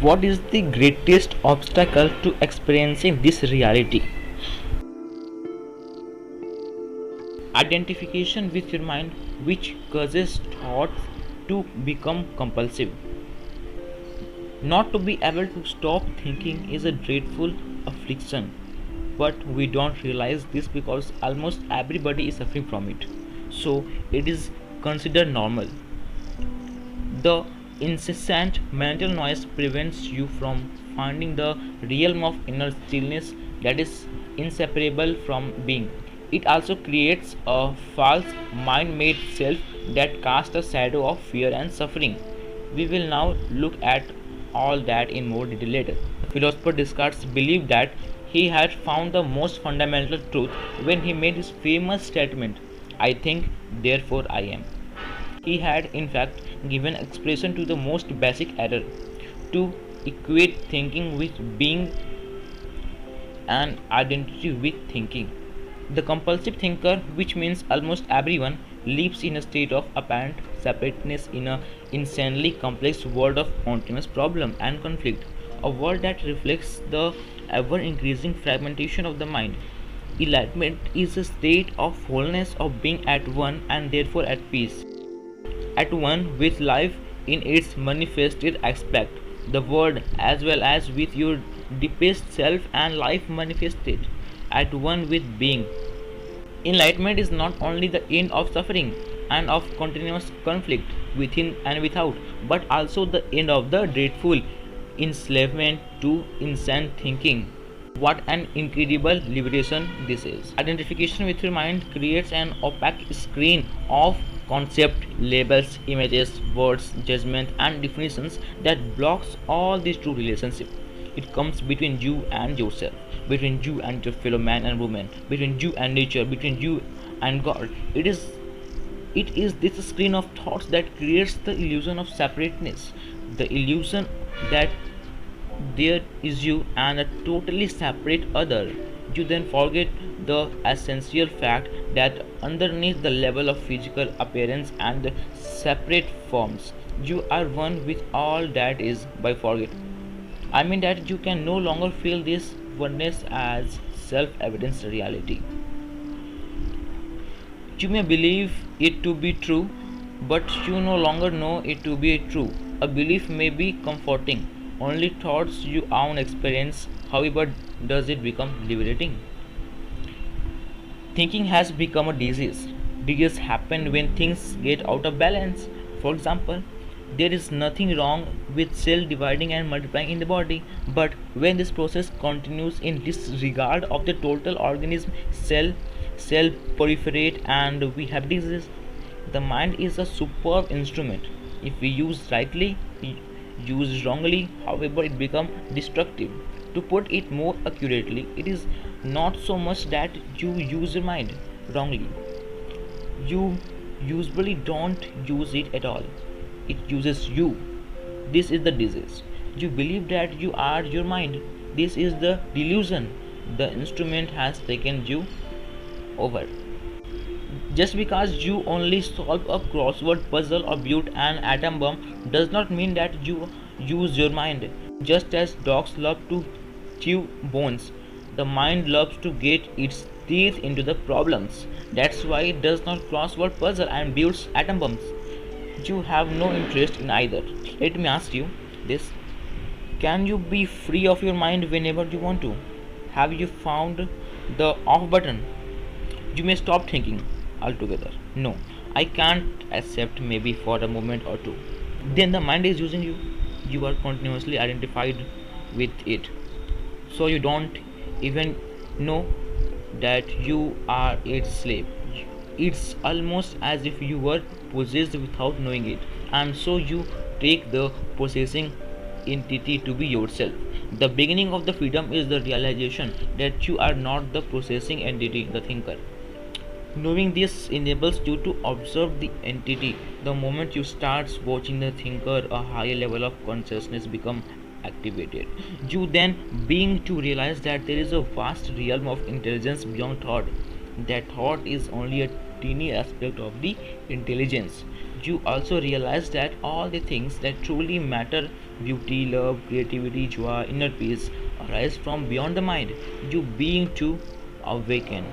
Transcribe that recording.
What is the greatest obstacle to experiencing this reality? Identification with your mind, which causes thoughts to become compulsive. Not to be able to stop thinking is a dreadful affliction, but we don't realize this because almost everybody is suffering from it. So it is considered normal. The incessant mental noise prevents you from finding the realm of inner stillness that is inseparable from being. It also creates a false mind made self that casts a shadow of fear and suffering. We will now look at all that in more detail later. Philosopher Descartes believed that he had found the most fundamental truth when he made his famous statement, I think, therefore I am. He had, in fact, given expression to the most basic error, to equate thinking with being and identity with thinking. The compulsive thinker, which means almost everyone, lives in a state of apparent separateness in an insanely complex world of continuous problem and conflict, a world that reflects the ever increasing fragmentation of the mind. Enlightenment is a state of wholeness, of being at one and therefore at peace, at one with life in its manifested aspect, the world, as well as with your deepest self and life manifested, at one with being. Enlightenment is not only the end of suffering and of continuous conflict within and without, but also the end of the dreadful enslavement to insane thinking. What an incredible liberation this is. Identification with your mind creates an opaque screen of concept, labels, images, words, judgment, and definitions that blocks all these true relationships. It comes between you and yourself, between you and your fellow man and woman, between you and nature, between you and God. It is this screen of thoughts that creates the illusion of separateness, the illusion that there is you and a totally separate other. You then forget the essential fact that underneath the level of physical appearance and the separate forms, you are one with all that is by forget. I mean that you can no longer feel this oneness as self evident reality. You may believe it to be true, but you no longer know it to be true. A belief may be comforting, only thoughts you own experience, however, does it become liberating. Thinking has become a disease. Disease happen when things get out of balance. For example, there is nothing wrong with cell dividing and multiplying in the body, but when this process continues in disregard of the total organism, cell proliferate and we have disease. The mind is a superb instrument. If we use rightly, used wrongly, however, it becomes destructive. To put it more accurately, it is not so much that you use your mind wrongly. You usually don't use it at all. It uses you. This is the disease. You believe that you are your mind. This is the delusion. The instrument has taken you over. Just because you only solve a crossword puzzle or build an atom bomb does not mean that you use your mind. Just as dogs love to chew bones, the mind loves to get its teeth into the problems. That's why it does not crossword puzzle and builds atom bombs. You have no interest in either. Let me ask you this. Can you be free of your mind whenever you want to? Have you found the off button? You may stop thinking altogether. No, I can't accept maybe for a moment or two. Then the mind is using you. You are continuously identified with it. So you don't even know that you are its slave. It's almost as if you were possessed without knowing it. And so you take the possessing entity to be yourself. The beginning of the freedom is the realization that you are not the processing entity, the thinker. Knowing this enables you to observe the entity. The moment you start watching the thinker, a higher level of consciousness become activated. You then being to realize that there is a vast realm of intelligence beyond thought. That thought is only a teeny aspect of the intelligence. You also realize that all the things that truly matter, beauty, love, creativity, joy, inner peace, arise from beyond the mind. You being to awaken.